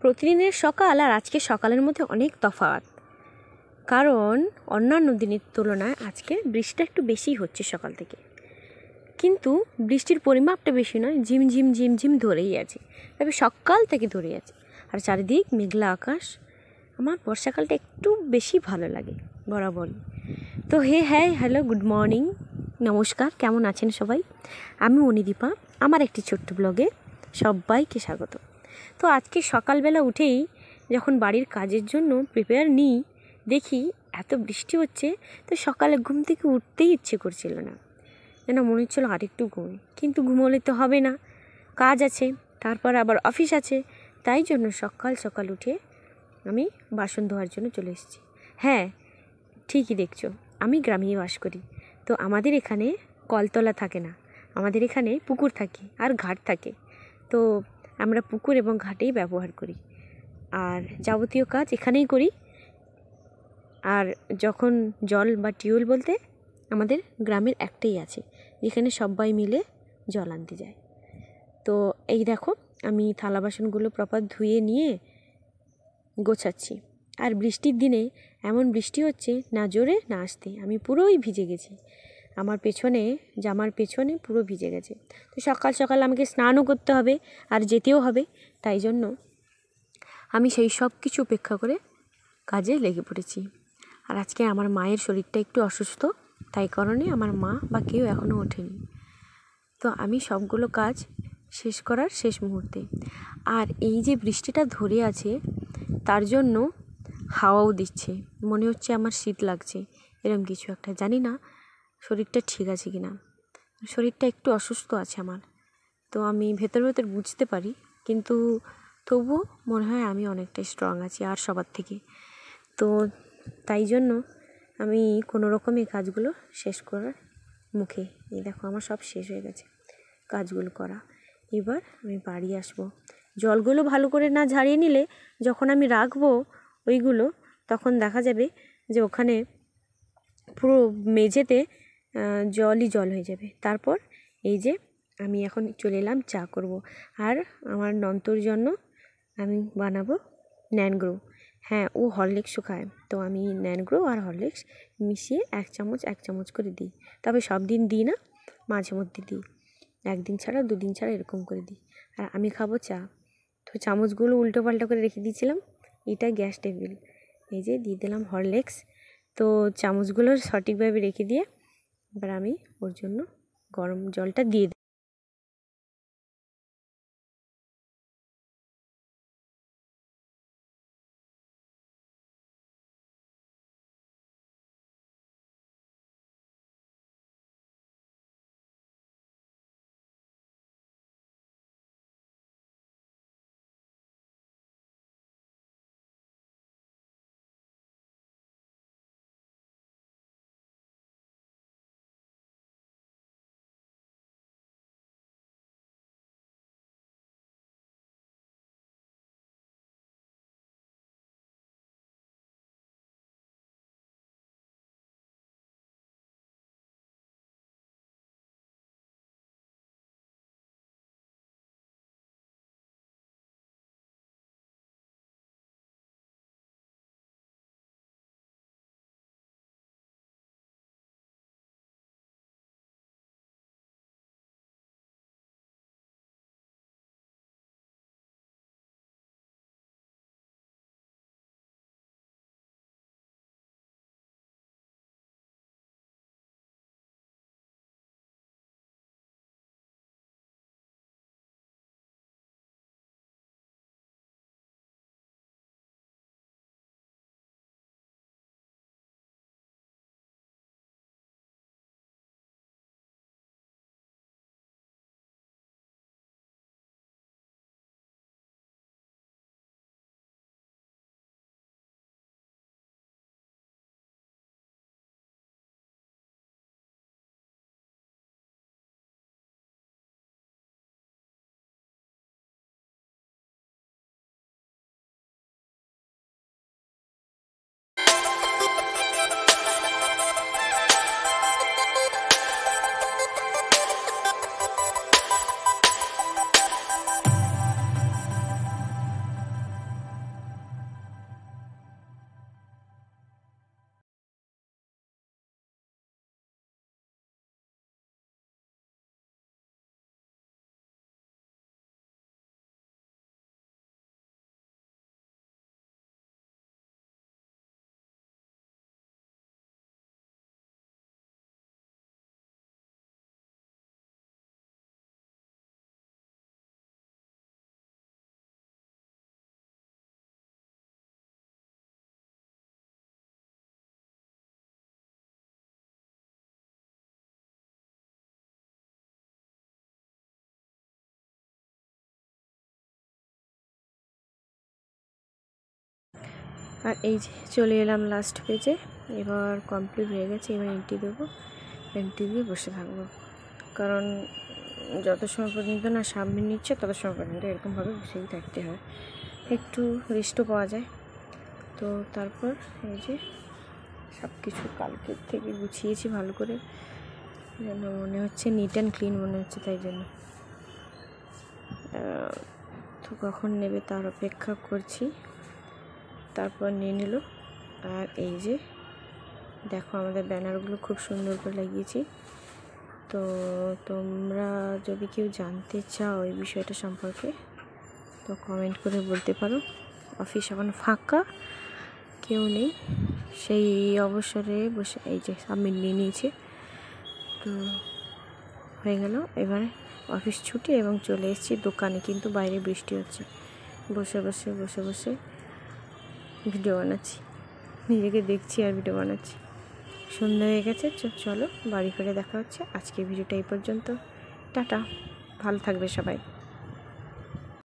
প্রতিদিনের সকাল আর আজকের সকালের মধ্যে অনেক তফাৎ। কারণ অন্যান্য দিনের তুলনায় আজকে বৃষ্টিটা একটু বেশি হচ্ছে সকাল থেকে, কিন্তু বৃষ্টির পরিমাপটা বেশি নয়, ঝিমঝিম ঝিমঝিম ধরেই আছে, তবে সকাল থেকে ধরেই আছে। আর চারিদিক মেঘলা আকাশ। আমার বর্ষাকালটা একটু বেশি ভালো লাগে বরাবরই। তো হ্যালো, গুড মর্নিং, নমস্কার, কেমন আছেন সবাই? আমি অনিদীপা, আমার একটি ছোট্ট ব্লগে সবাইকে স্বাগত। তো আজকে সকালবেলা উঠেই যখন বাড়ির কাজের জন্য প্রিপেয়ার নিই, দেখি এত বৃষ্টি হচ্ছে। তো সকালে ঘুম থেকে উঠতেই ইচ্ছে করছিল না, যেন মনে হচ্ছিল আরেকটু ঘুমোই, কিন্তু ঘুমোলে তো হবে না, কাজ আছে, তারপর আবার অফিস আছে। তাই জন্য সকাল সকাল উঠে আমি বাসন ধোয়ার জন্য চলে এসেছি। হ্যাঁ, ঠিকই দেখছো, আমি গ্রামেই বাস করি। তো আমাদের এখানে কলতলা থাকে না, আমাদের এখানে পুকুর থাকে আর ঘাট থাকে। তো আমরা পুকুর এবং ঘাটেই ব্যবহার করি, আর যাবতীয় কাজ এখানেই করি। আর যখন জল বা টিউবওয়েল বলতে আমাদের গ্রামের একটাই আছে, যেখানে সবাই মিলে জল আনতে যায়। তো এই দেখো, আমি থালা বাসনগুলো প্রপার ধুয়ে নিয়ে গোছাচ্ছি। আর বৃষ্টির দিনে এমন বৃষ্টি হচ্ছে, না জোরে না আসতে, আমি পুরোই ভিজে গেছি। আমার পেছনে, জামার পেছনে পুরো ভিজে গেছে। তো সকাল সকাল আমাকে স্নানও করতে হবে আর যেতেও হবে, তাই জন্য আমি সেই সব কিছু উপেক্ষা করে কাজে লেগে পড়েছি। আর আজকে আমার মায়ের শরীরটা একটু অসুস্থ, তাই কারণে আমার মা বা কেউ এখনও ওঠেনি। তো আমি সবগুলো কাজ শেষ করার শেষ মুহূর্তে। আর এই যে বৃষ্টিটা ধরে আছে, তার জন্য হাওয়াও দিচ্ছে, মনে হচ্ছে আমার শীত লাগছে, এরকম কিছু একটা। জানি না শরীরটা ঠিক আছে কি না, শরীরটা একটু অসুস্থ আছে আমার। তো আমি ভেতর ভেতর বুঝতে পারি, কিন্তু তবুও মনে হয় আমি অনেকটাই স্ট্রং আছি আর সবার থেকে। তো তাই জন্য আমি কোনো রকমই কাজগুলো শেষ করার মুখে। এই দেখো, আমার সব শেষ হয়ে গেছে কাজগুলো করা। এবার আমি বাড়ি আসবো। জলগুলো ভালো করে না ঝাড়িয়ে নিলে যখন আমি রাখবো ওইগুলো, তখন দেখা যাবে যে ওখানে পুরো মেঝেতে জলই জল হয়ে যাবে। তারপর এই যে আমি এখন চলে এলাম চা করব, আর আমার নন্তর জন্য আমি বানাবো ন্যানগ্রো। হ্যাঁ, ও হরলিক্সও খায়, তো আমি ন্যানগ্রো আর হরলিক্স মিশিয়ে এক চামচ করে দিই। তবে সব দিন দিই না, মাঝে মধ্যে দিই, একদিন ছাড়া দুদিন ছাড়া এরকম করে দিই। আর আমি খাবো চা। তো চামচগুলো উল্টো পাল্টা করে রেখে দিয়েছিলাম, এটা গ্যাস টেবিল। এই যে দিয়ে দিলাম হরলিক্স। তো চামচগুলো সঠিকভাবে রেখে দিয়ে এবার আমি ওর জন্য গরম জলটা দিয়ে দিই। আর এই যে চলে এলাম লাস্ট পেজে। এবার কমপ্লিট হয়ে গেছে, এবার এন্ট্রি দেবো, এন্ট্রি দিয়ে বসে থাকবো। কারণ যত সময় পর্যন্ত না সাবমিট নিচ্ছে তত সময় পর্যন্ত এরকমভাবে বসেই থাকতে হয়, একটু রেস্টও পাওয়া যায়। তো তারপর এই যে সব কিছু কালকের থেকে গুছিয়েছি ভালো করে, যেন মনে হচ্ছে নিট অ্যান্ড ক্লিন মনে হচ্ছে, তাই জন্য। তো কখন নেবে তার অপেক্ষা করছি, তারপর নিয়ে নিল। আর এই যে দেখো আমাদের ব্যানারগুলো খুব সুন্দর করে লাগিয়েছি। তো তোমরা যদি কেউ জানতে চাও এই বিষয়টা সম্পর্কে তো কমেন্ট করে বলতে পারো। অফিস এখন ফাঁকা, কেউ নেই, সেই অবসরে বসে এই যে সাবমিট নিয়ে নিয়েছে। তো হয়ে গেল, এবারে অফিস ছুটি এবং চলে এসেছি দোকানে, কিন্তু বাইরে বৃষ্টি হচ্ছে। বসে বসে বসে বসে ভিডিও বানাচ্ছি, নিজেকে দেখছি আর ভিডিও বানাচ্ছি। সন্ধ্যা হয়ে গেছে, চলো বাড়ি ফিরে দেখা হচ্ছে। আজকে ভিডিওটা এই পর্যন্ত, টাটা, ভালো থাকবে সবাই।